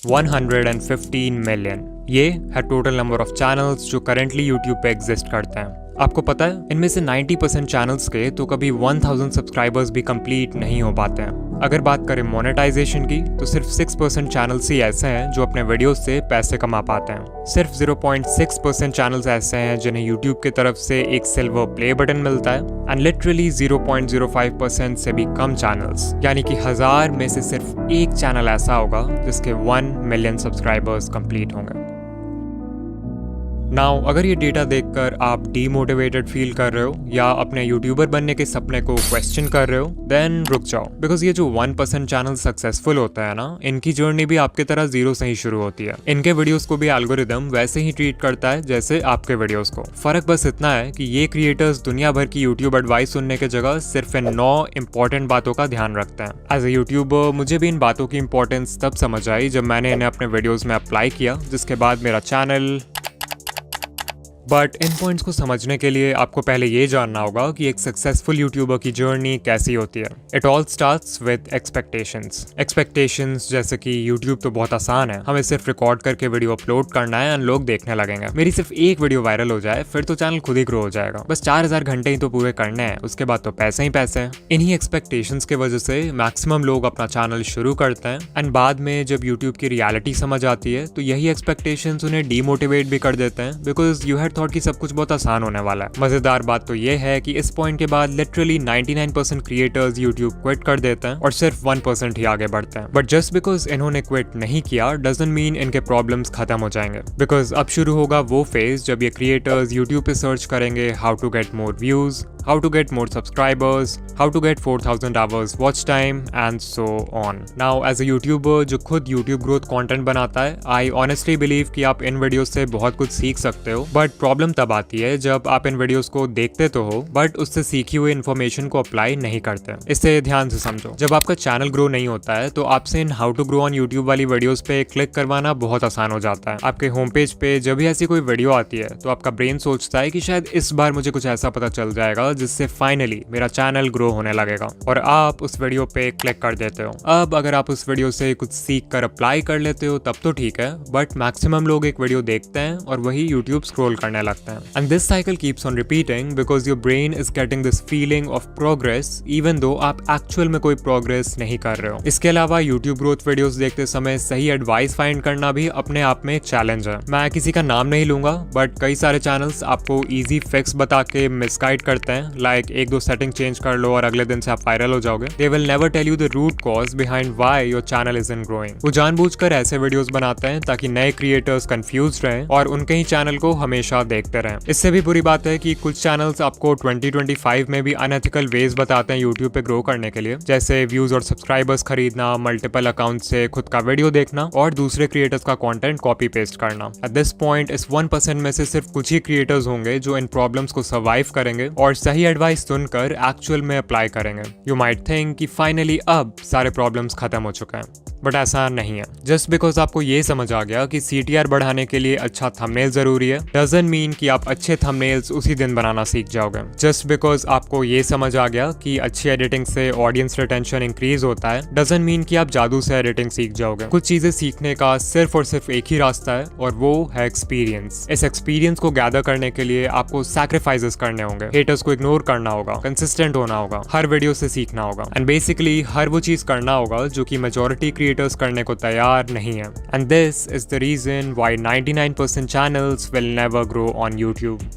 115 million. ये है total number of channels जो करेंटली यूट्यूब पे एग्जिस्ट करते हैं। आपको पता है इनमें से 90% चैनल्स के तो कभी 1000 सब्सक्राइबर्स भी कंप्लीट नहीं हो पाते हैं। अगर बात करें मोनेटाइजेशन की तो सिर्फ 6% चैनल्स ही ऐसे हैं जो अपने वीडियोस से पैसे कमा पाते हैं। सिर्फ 0.6% चैनल्स ऐसे हैं जिन्हें यूट्यूब की तरफ से एक सिल्वर प्ले बटन मिलता है एंड लिटरली 0.05% से भी कम चैनल्स, यानी कि 1000 में से सिर्फ एक चैनल ऐसा होगा जिसके 1 मिलियन सब्सक्राइबर्स कंप्लीट होंगे। नाउ अगर ये डेटा देखकर आप डीमोटिवेटेड फील कर रहे हो या अपने यूट्यूबर बनने के सपने को क्वेश्चन कर रहे हो, देन रुक जाओ, बिकॉज ये जो 1% चैनल सक्सेसफुल होता है ना, इनकी जर्नी भी आपकी तरह जीरो से ही शुरू होती है। इनके वीडियोस को भी एल्गोरिदम वैसे ही ट्रीट करता है जैसे आपके वीडियोस को। फर्क बस इतना है कि ये क्रिएटर्स दुनिया भर की यूट्यूब एडवाइस सुनने के जगह सिर्फ इन 9 इंपॉर्टेंट बातों का ध्यान रखते हैं। एज ए यूट्यूबर मुझे भी इन बातों की इंपॉर्टेंस तब समझ आई जब मैंने इन्हें अपने वीडियोज में अप्लाई किया, जिसके बाद मेरा चैनल। बट इन पॉइंट्स को समझने के लिए आपको पहले ये जानना होगा कि एक सक्सेसफुल यूट्यूबर की जर्नी कैसी होती है। It all starts with expectations जैसे कि यूट्यूब तो बहुत आसान है, हमें सिर्फ रिकॉर्ड करके वीडियो अपलोड करना है एंड लोग देखने लगेंगे। मेरी सिर्फ एक वीडियो वायरल हो जाए फिर तो चैनल खुद ही ग्रो हो जाएगा। बस 4000 घंटे ही तो पूरे करने हैं, उसके बाद तो पैसे ही पैसे हैं। इन्हीं एक्सपेक्टेशंस की वजह से मैक्सिमम लोग अपना चैनल शुरू करते हैं एंड बाद में जब यूट्यूब की रियलिटी समझ आती है तो यही एक्सपेक्टेशंस उन्हें डीमोटिवेट भी कर देते हैं, बिकॉज यू हैड थॉट कि सब कुछ बहुत आसान होने वाला है। मजेदार बात तो ये है कि इस पॉइंट के बाद लिटरली 99% क्रिएटर्स यूट्यूब क्विट कर देते हैं और सिर्फ 1% ही आगे बढ़ते हैं। बट जस्ट बिकॉज इन्होंने क्विट नहीं किया डजंट मीन इनके प्रॉब्लम्स खत्म हो जाएंगे, बिकॉज अब शुरू होगा वो फेज जब ये क्रिएटर्स यूट्यूब पे सर्च करेंगे how to get more views, how to get more subscribers, how to get 4000 hours watch time and so on. Now as a YouTuber जो खुद YouTube growth content बनाता है, I honestly believe कि आप इन videos से बहुत कुछ सीख सकते हो, बट प्रॉब्लम तब आती है जब आप इन वीडियोस को देखते तो हो बट उससे सीखी हुई इन्फॉर्मेशन को अप्लाई नहीं करते। इसे ध्यान से समझो, जब आपका चैनल ग्रो नहीं होता है तो आपसे इन how to grow on YouTube वाली वीडियोस पे क्लिक करवाना बहुत आसान हो जाता है। आपके होम पेज पे जब भी ऐसी कोई वीडियो आती है तो आपका ब्रेन सोचता है कि शायद इस बार मुझे कुछ ऐसा पता चल जाएगा जिससे फाइनली मेरा चैनल ग्रो होने लगेगा, और आप उस वीडियो पे क्लिक कर देते हो। अब अगर आप उस वीडियो से कुछ सीख कर अप्लाई कर लेते हो तब तो ठीक है, बट मैक्सिमम लोग एक वीडियो देखते हैं और वही यूट्यूब स्क्रॉल करने लगते हैं and this cycle keeps on repeating because your brain is getting this feeling of progress even though आप एक्चुअल में कोई प्रोग्रेस नहीं कर रहे हो। इसके अलावा यूट्यूब ग्रोथ वीडियोस देखते समय सही एडवाइस फाइंड करना भी अपने आप में एक चैलेंज है। मैं किसी का नाम नहीं लूंगा बट कई सारे चैनल्स आपको इजी फिक्स बता के मिसगाइड करते हैं, लाइक 1-2 सेटिंग चेंज कर लो और अगले दिन से आप वायरल हो जाओगे। They will never tell you the root cause behind why your channel isn't growing. वो जानबूझकर ऐसे वीडियोस बनाते हैं ताकि नए क्रिएटर्स कंफ्यूज रहें और उनके ही चैनल को हमेशा देखते रहें। इससे भी बुरी बात है कि कुछ चैनल्स आपको 2025 में भी अनएथिकल वेज बताते हैं यूट्यूब पे ग्रो करने के लिए, जैसे व्यूज और सब्सक्राइबर्स खरीदना, मल्टीपल अकाउंट से खुद का वीडियो देखना और दूसरे क्रिएटर्स का कंटेंट कॉपी पेस्ट करना। एट दिस पॉइंट इस 1% में से सिर्फ कुछ ही क्रिएटर्स होंगे जो इन प्रॉब्लम्स को सर्वाइव करेंगे और सही एडवाइस सुनकर एक्चुअल में अप्लाई करेंगे। यू माइट थिंक कि फाइनली अब सारे प्रॉब्लम्स खत्म हो चुके हैं, बट ऐसा नहीं है। जस्ट बिकॉज आपको ये समझ आ गया कि CTR बढ़ाने के लिए अच्छा थंबनेल जरूरी है डजंट मीन कि आप अच्छे थंबनेल्स उसी दिन बनाना सीख जाओगे। जस्ट बिकॉज आपको ये समझ आ गया कि अच्छी एडिटिंग से ऑडियंस रिटेंशन इंक्रीज होता है डजंट मीन कि आप जादू से एडिटिंग सीख जाओगे। कुछ चीजें सीखने का सिर्फ और सिर्फ एक ही रास्ता है और वो है एक्सपीरियंस। इस एक्सपीरियंस को गैदर करने के लिए आपको सैक्रिफाइसेस करने होंगे, हेटर्स को इग्नोर करना होगा, कंसिस्टेंट होना होगा, हर वीडियो से सीखना होगा एंड बेसिकली हर वो चीज करना होगा जो कि मेजॉरिटी क्रिएटर्स करने को तैयार नहीं है। And this is the reason why 99% channels will never grow on YouTube.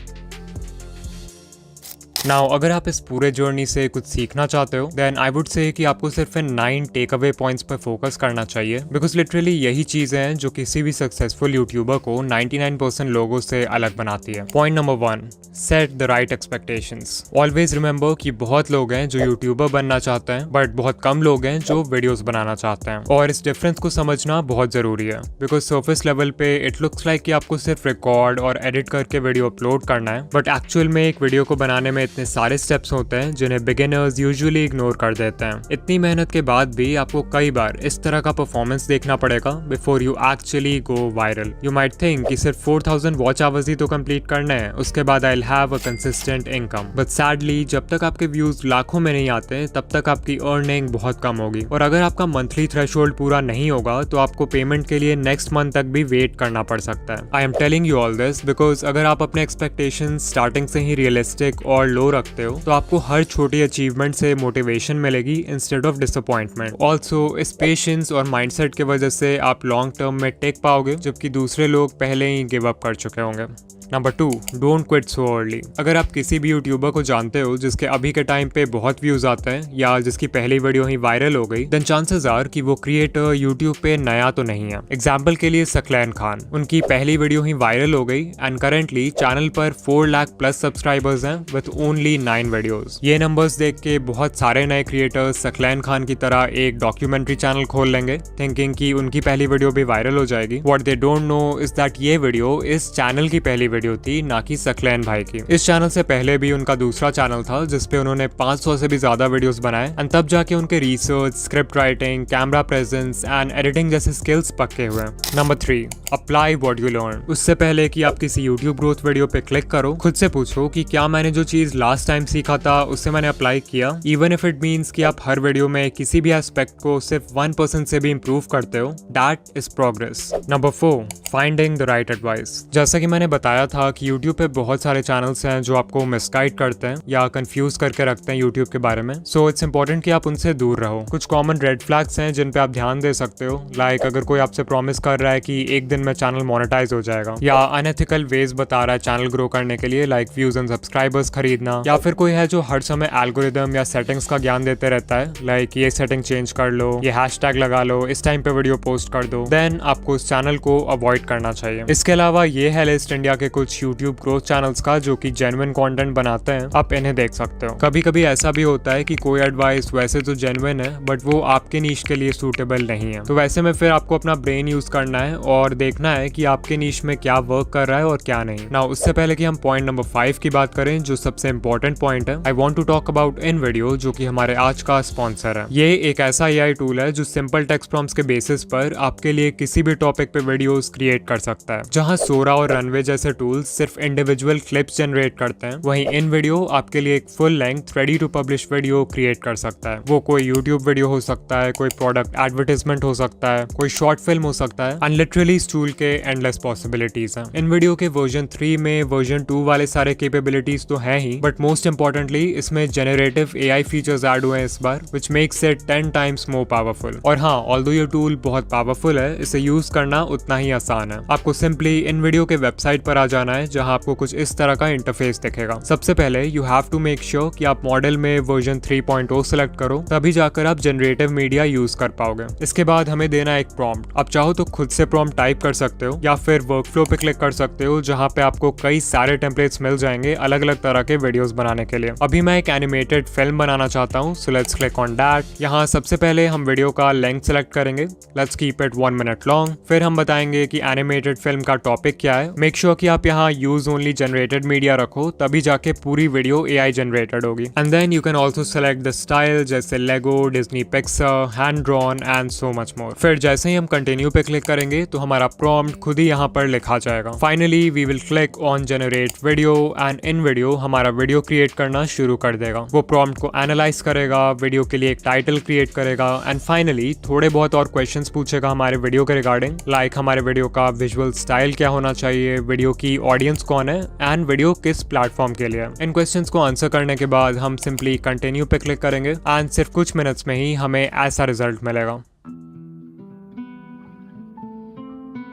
Now अगर आप इस पूरे जर्नी से कुछ सीखना चाहते हो देन आई वुड से कि आपको सिर्फ इन 9 टेक अवे पॉइंट्स पर फोकस करना चाहिए, बिकॉज लिटरली यही चीजें हैं जो किसी भी सक्सेसफुल यूट्यूबर को 99% लोगों से अलग बनाती है। Point number 1, set the right expectations. Always remember कि बहुत लोग हैं जो यूट्यूबर बनना चाहते हैं बट बहुत कम लोग हैं जो वीडियोस बनाना चाहते हैं, और इस डिफरेंस को समझना बहुत जरूरी है। बिकॉज सर्फेस लेवल पे इट लुक्स लाइक कि आपको सिर्फ रिकॉर्ड और एडिट करके वीडियो अपलोड करना है, बट एक्चुअल में एक वीडियो को बनाने में इतने सारे स्टेप्स होते हैं जिन्हें बिगिनर्स यूजुअली इग्नोर कर देते हैं। इतनी मेहनत के बाद भी आपको कई बार इस तरह का परफॉर्मेंस देखना पड़ेगा before you actually go viral. You might think कि सिर्फ 4000 वॉच आवर्स ही तो कंप्लीट करना है, उसके बाद I will have a consistent income. But sadly जब तक आपके व्यूज लाखों में नहीं आते तब तक आपकी अर्निंग बहुत कम होगी, और अगर आपका मंथली थ्रेशोल्ड पूरा नहीं होगा तो आपको पेमेंट के लिए नेक्स्ट मंथ तक भी वेट करना पड़ सकता है। I am telling you all this because अगर आप अपने एक्सपेक्टेशन स्टार्टिंग से ही रियलिस्टिक और लो रखते हो तो आपको हर छोटी अचीवमेंट से मोटिवेशन मिलेगी इंस्टेड ऑफ डिसअपॉइंटमेंट। ऑल्सो इस पेशेंस और माइंडसेट की वजह से आप लॉन्ग टर्म में टेक पाओगे, जबकि दूसरे लोग पहले ही गिव अप कर चुके होंगे। Number 2, don't quit so early. अगर आप किसी भी यूट्यूबर को जानते हो जिसके अभी के टाइम पे बहुत व्यूज आते हैं या जिसकी पहली वीडियो ही वायरल हो गई, देन चांसेस आर कि वो क्रिएटर यूट्यूब पे नया तो नहीं है। एग्जाम्पल के लिए सकलैन खान, उनकी पहली वीडियो ही वायरल हो गई एंड करेंटली चैनल पर 4 लाख प्लस सब्सक्राइबर्स हैं विद ओनली 9 वीडियोस। ये नंबर्स देख के बहुत सारे नए क्रिएटर्स सकलैन खान की तरह एक डॉक्यूमेंट्री चैनल खोल लेंगे थिंकिंग कि उनकी पहली वीडियो भी वायरल हो जाएगी। What they don't know is that ये वीडियो इस चैनल की पहली वीडियो थी, ना कि सकलैन भाई की। इस चैनल से पहले भी उनका दूसरा चैनल था जिसपे उन्होंने 500 से भी ज्यादा वीडियोस बनाए एंड तब जाके उनके research, script writing, camera presence and editing जैसे स्किल्स पक्के हुए। Number 3, apply what you learn. उससे पहले कि आप किसी यूट्यूब ग्रोथ वीडियो पे क्लिक करो, खुद से पूछो कि क्या मैंने जो चीज लास्ट टाइम सीखा था उससे मैंने अप्लाई किया, इवन इफ इट मीन्स कि आप हर वीडियो में किसी भी एस्पेक्ट को सिर्फ 1% से भी इंप्रूव करते हो, that is progress. Number 4, finding the right advice. जैसा कि मैंने बताया था कि यूट्यूब पे बहुत सारे चैनल्स हैं जो आपको मिसगाइड करते हैं या कंफ्यूज करके रखते हैं यूट्यूब के बारे में, सो इट्स इंपॉर्टेंट कि आप उनसे दूर रहो। कुछ कॉमन रेड फ्लैग्स हैं जिन पे आप ध्यान दे सकते हो, लाइक अगर कोई आपसे प्रॉमिस कर रहा है कि एक दिन में चैनल मोनेटाइज हो जाएगा, या अनएथिकल वेज बता रहा है चैनल ग्रो करने के लिए, लाइक व्यूज एंड सब्सक्राइबर्स खरीदना, या फिर कोई है जो हर समय एल्गोरिदम या सेटिंग्स का ज्ञान देते रहता है, लाइक ये सेटिंग चेंज कर लो, ये हैशटैग लगा लो, इस टाइम पे वीडियो पोस्ट कर दो, देन आपको उस चैनल को अवॉइड करना चाहिए। इसके अलावा ये है लिस्ट इंडिया के कुछ यूट्यूब ग्रोथ चैनल्स का जो कि जेन्युइन कंटेंट बनाते हैं, आप इन्हें देख सकते हो। कभी कभी ऐसा भी होता है कि कोई एडवाइस वैसे तो जेन्युइन है बट वो आपके नीश के लिए सूटेबल नहीं है, तो वैसे में फिर आपको अपना ब्रेन यूज करना है और देखना है कि आपके नीश में क्या वर्क कर रहा है और क्या नहीं। नाउ उससे पहले कि हम पॉइंट नंबर 5 की बात करें जो सबसे इंपॉर्टेंट पॉइंट है, I want to talk about InVideo जो कि हमारे आज का स्पॉन्सर है। ये एक ऐसा एआई टूल है जो सिंपल टेक्स्ट प्रॉम्प्ट्स के बेसिस पर आपके लिए किसी भी टॉपिक पे वीडियोस क्रिएट कर सकता है। जहां सोरा और रनवे जैसे टूल्स सिर्फ इंडिविजुअल क्लिप्स जनरेट करते हैं, वहीं इन वीडियो आपके लिए एक full length ready to publish video create कर सकता है। वो कोई यूट्यूब वीडियो हो सकता है, कोई प्रोडक्ट एडवर्टाइजमेंट हो सकता है, कोई शॉर्ट फिल्म हो सकता है, एंड लिटरली इस टूल के एंडलेस पॉसिबिलिटीज हैं। इन वीडियो के वर्जन 3 में वर्जन 2 वाले सारे कैपेबिलिटीज तो हैं ही, बट मोस्ट इंपॉर्टेंटली इसमें जेनरेटिव एआई फीचर्स ऐड हुए हैं इस बार, which makes it 10 times more powerful. और हाँ, ऑल्दो ये टूल बहुत पावरफुल है, इसे यूज करना उतना ही आसान है। आपको सिंपली इन वीडियो के वेबसाइट पर आ जाना है जहां आपको कुछ इस तरह का इंटरफेस दिखेगा। सबसे पहले you have to make sure कि आप मॉडल में वर्जन 3.0 सेलेक्ट करो, तभी जाकर आप जनरेटिव मीडिया यूज कर पाओगे। इसके बाद हमें देना है एक प्रॉम्प्ट। आप चाहो तो खुद से प्रॉम्प्ट टाइप कर सकते हो या फिर वर्कफ्लो पे क्लिक कर सकते हो जहां पे आपको कई सारे टेम्पलेट्स मिल जाएंगे अलग अलग तरह के वीडियोस बनाने के लिए। अभी मैं एक एनिमेटेड फिल्म बनाना चाहता हूं, so let's click on that. यहां सबसे पहले हम वीडियो का लेंथ सेलेक्ट करेंगे, let's keep it 1 minute long. फिर हम बताएंगे कि एनिमेटेड फिल्म का टॉपिक क्या है। मेक श्योर कि आप यहाँ यूज ओनली जनरेटेड मीडिया रखो, तभी जाके पूरी वीडियो एआई जनरेटेड होगी। And then you can also select the style जैसे Lego, Disney Pixar, hand drawn and so much more. फिर जैसे ही हम कंटिन्यू पे क्लिक करेंगे तो हमारा प्रॉम्प्ट खुद ही यहाँ पर लिखा जाएगा। Finally we will click on generate video and InVideo हमारा वीडियो क्रिएट करना शुरू कर देगा। वो प्रॉम्प्ट को एनालाइज करेगा, वीडियो के लिए एक टाइटल क्रिएट करेगा एंड फाइनली थोड़े बहुत और क्वेश्चंस पूछेगा हमारे वीडियो के रिगार्डिंग, लाइक हमारे वीडियो का विजुअल स्टाइल क्या होना चाहिए, वीडियो की ऑडियंस कौन है एंड वीडियो किस प्लेटफॉर्म के लिए। इन क्वेश्चंस को आंसर करने के बाद हम सिंपली कंटिन्यू पे क्लिक करेंगे एंड सिर्फ कुछ मिनट्स में ही हमें ऐसा रिजल्ट मिलेगा।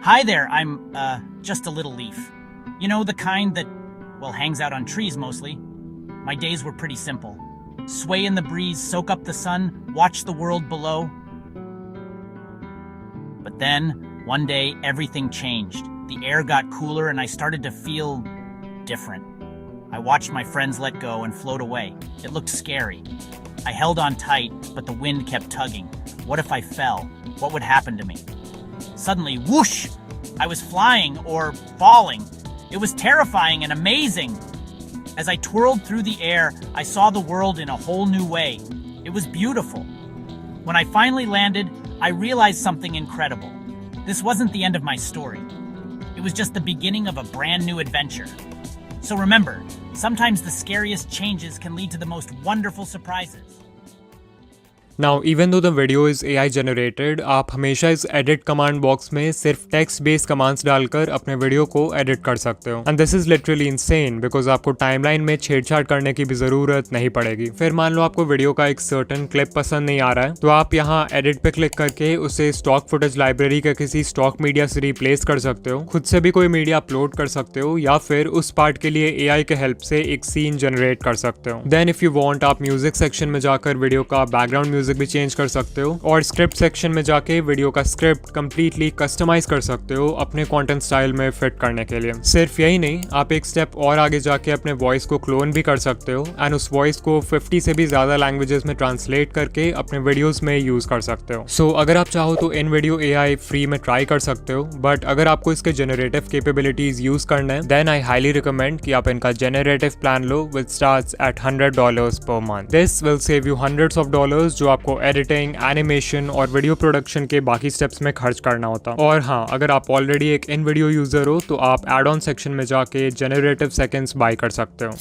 Hi there, I'm, just a little leaf. You know, the kind that, well, hangs out on trees mostly. My days were pretty simple. Sway in the breeze, soak up the sun, watch the world below. But then, one day, everything changed. The air got cooler and I started to feel different. I watched my friends let go and float away. It looked scary. I held on tight, but the wind kept tugging. What if I fell? What would happen to me? Suddenly, whoosh! I was flying or falling. It was terrifying and amazing. As I twirled through the air, I saw the world in a whole new way. It was beautiful. When I finally landed, I realized something incredible. This wasn't the end of my story. It was just the beginning of a brand new adventure. So remember, sometimes the scariest changes can lead to the most wonderful surprises. Now, even though the video is AI generated, आप हमेशा इस edit command box में सिर्फ text based commands डालकर अपने video को edit कर सकते हो. And this is literally insane because आपको timeline में छेड़छाड़ करने की भी जरूरत नहीं पड़ेगी. फिर मान लो आपको वीडियो का एक certain clip पसंद नहीं आ रहा है, तो आप यहाँ edit पे क्लिक करके उसे stock footage library के किसी stock media से replace कर सकते हो, खुद से भी कोई मीडिया अपलोड कर सकते हो, या फिर उस पार्ट के लिए AI के हेल्प से एक सीन जनरेट कर सकते हो. Then if you want, आप म्यूजिक सेक्शन में जाकर वीडियो का बैकग्राउंड म्यूजिक भी चेंज कर सकते हो, और स्क्रिप्ट सेक्शन में जाके वीडियो का स्क्रिप्ट कंप्लीटली कस्टमाइज कर सकते हो अपने कंटेंट स्टाइल में फिट करने के लिए. सिर्फ यही नहीं, आप एक स्टेप और आगे जाके अपने वॉइस को क्लोन भी कर सकते हो एंड उस वॉइस को 50 से भी ज्यादा लैंग्वेजेस में ट्रांसलेट करके अपने वीडियोस में यूज कर सकते हो. सो अगर आप चाहो तो इन वीडियो AI फ्री में ट्राई कर सकते हो, बट अगर आपको इसके जेनरेटिव कैपेबिलिटीज यूज करना है, देन आई हाईली रिकमेंड कि आप इनका generative plan low with starts at $100 per month. This will save you hundreds of dollars जो आपको एडिटिंग, एनिमेशन और वीडियो प्रोडक्शन के बाकी स्टेप्स में खर्च करना होता. और हाँ, अगर आप ऑलरेडी एक इन वीडियो यूजर हो तो आप एड ऑन सेक्शन में जाके जेनरेटिव सेकेंड्स बाय कर सकते हो.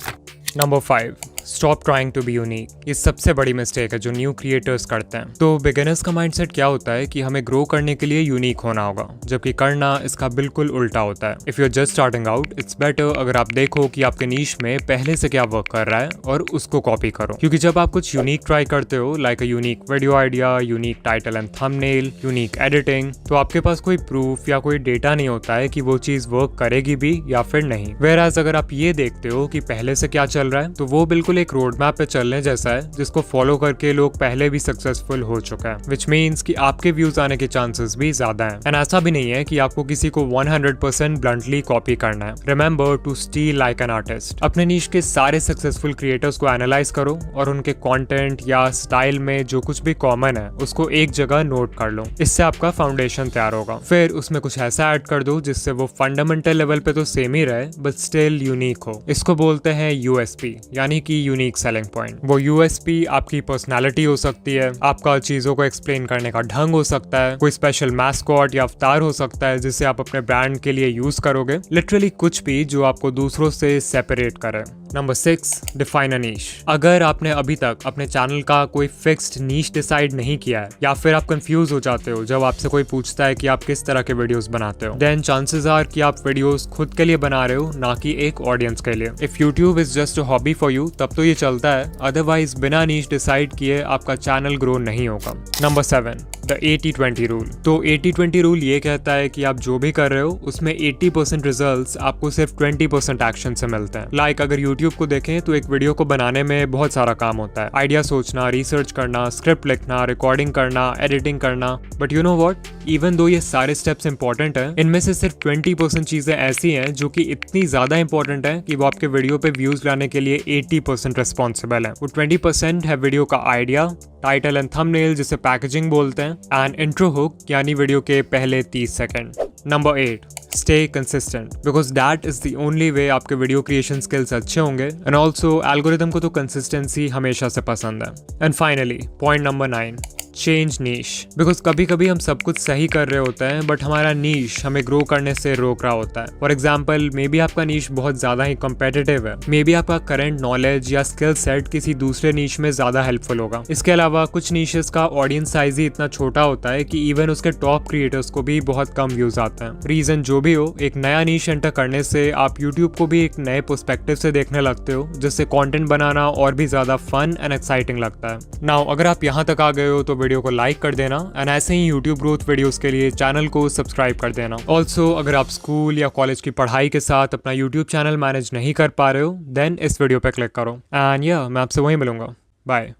Number 5, stop trying to be unique. ये सबसे बड़ी मिस्टेक है जो न्यू क्रिएटर्स करते हैं. तो बिगिनर्स का माइंडसेट क्या होता है कि हमें ग्रो करने के लिए यूनिक होना होगा, जबकि करना इसका बिल्कुल उल्टा होता है. If you are just starting out, it's better अगर आप देखो कि आपके नीश में पहले से क्या वर्क कर रहा है और उसको कॉपी करो. क्योंकि जब आप कुछ यूनिक ट्राई करते हो, like a unique video idea, unique title and thumbnail, unique editing, तो आपके पास कोई प्रूफ या कोई डेटा नहीं होता है कि वो चीज वर्क करेगी भी या फिर नहीं. वेयरएज अगर आप ये देखते हो कि पहले से क्या चल रहा है, तो वो बिल्कुल एक रोड मैप पे चलने जैसा है जिसको फॉलो करके लोग पहले भी सक्सेसफुल हो चुका है, विच मीन्स कि आपके व्यूज आने के चांसेस भी ज्यादा हैं. एंड ऐसा भी नहीं है कि आपको किसी को 100% ब्लंटली कॉपी करना है. Remember to steal like an artist. अपने नीश के सारे सक्सेसफुल क्रिएटर्स को एनालाइज करो और उनके कंटेंट या स्टाइल में जो कुछ भी कॉमन है उसको एक जगह नोट कर लो. इससे आपका फाउंडेशन तैयार होगा. फिर उसमें कुछ ऐसा ऐड कर दो जिससे वो फंडामेंटल लेवल पे तो सेम ही रहे बट स्टिल यूनिक हो. इसको बोलते हैं USP, यानी कि यूनिक सेलिंग पॉइंट. वो USP आपकी पर्सनालिटी हो सकती है, आपका चीजों को एक्सप्लेन करने का ढंग हो सकता है, कोई स्पेशल मैस्कॉट या अवतार हो सकता है जिसे आप अपने ब्रांड के लिए यूज करोगे. लिटरली कुछ भी जो आपको दूसरों से सेपरेट करे. नंबर 6, डिफाइन अ नीश. अगर आपने अभी तक अपने चैनल का कोई फिक्स्ड नीश डिसाइड नहीं किया है, या फिर आप कंफ्यूज हो जाते हो जब आपसे कोई पूछता है कि आप किस तरह के वीडियोस बनाते हो, देन चांसेस आर कि आप वीडियोस खुद के लिए बना रहे हो, ना कि एक ऑडियंस के लिए. If YouTube is just a hobby for you, तब तो ये चलता है, अदरवाइज बिना नीश डिसाइड किए आपका चैनल ग्रो नहीं होगा. Number 7, the 80-20 rule. तो 80-20 रूल ये कहता है कि आप जो भी कर रहे हो उसमें 80% रिजल्ट्स आपको सिर्फ 20% एक्शन से मिलते हैं. लाइक अगर यूट्यूब को देखें तो एक वीडियो को बनाने में बहुत सारा काम होता है. आइडिया सोचना, रिसर्च करना, स्क्रिप्ट लिखना, रिकॉर्डिंग करना, एडिटिंग करना. But you know what, even though ये सारे स्टेप्स इंपॉर्टेंट हैं, इनमें से सिर्फ 20% चीजें ऐसी हैं जो कि इतनी ज्यादा इंपॉर्टेंट है कि वो आपके वीडियो पे व्यूज लाने के लिए 80% रिस्पॉन्सिबल है. वो 20% है वीडियो का आइडिया, टाइटल एंड थंबनेल जिसे पैकेजिंग बोलते हैं, एंड इंट्रो हुक यानी वीडियो के पहले 30 second. Number 8, stay consistent, because that is the only way आपके वीडियो क्रिएशन स्किल्स अच्छे होंगे. एंड ऑल्सो एल्गोरिथम को तो कंसिस्टेंसी हमेशा से पसंद है. And finally point number 9, change niche. Because कभी कभी हम सब कुछ सही कर रहे होते हैं बट हमारा नीश हमें ग्रो करने से रोक रहा होता है. फॉर एग्जाम्पल, मे बी आपका नीश बहुत ज्यादा ही कॉम्पिटिटिव है, मे बी आपका करंट नॉलेज या स्किल सेट किसी दूसरे नीश में ज्यादा हेल्पफुल होगा. इसके अलावा कुछ नीशेस का ऑडियंस साइज ही इतना छोटा होता है कि इवन उसके टॉप क्रिएटर्स को भी बहुत कम व्यूज आते हैं. रीजन जो भी हो, एक नया नीश एंटर करने से आप यूट्यूब को भी एक नए पर्सपेक्टिव से देखने लगते हो, जिससे कंटेंट बनाना और भी ज्यादा फन एंड एक्साइटिंग लगता है. नाउ अगर आप यहाँ तक आ गए हो तो वीडियो को लाइक कर देना, एंड ऐसे ही यूट्यूब ग्रोथ वीडियोस के लिए चैनल को सब्सक्राइब कर देना. ऑल्सो अगर आप स्कूल या कॉलेज की पढ़ाई के साथ अपना यूट्यूब चैनल मैनेज नहीं कर पा रहे हो, देन इस वीडियो पे क्लिक करो. एंड या मैं आपसे वहीं मिलूंगा. बाय.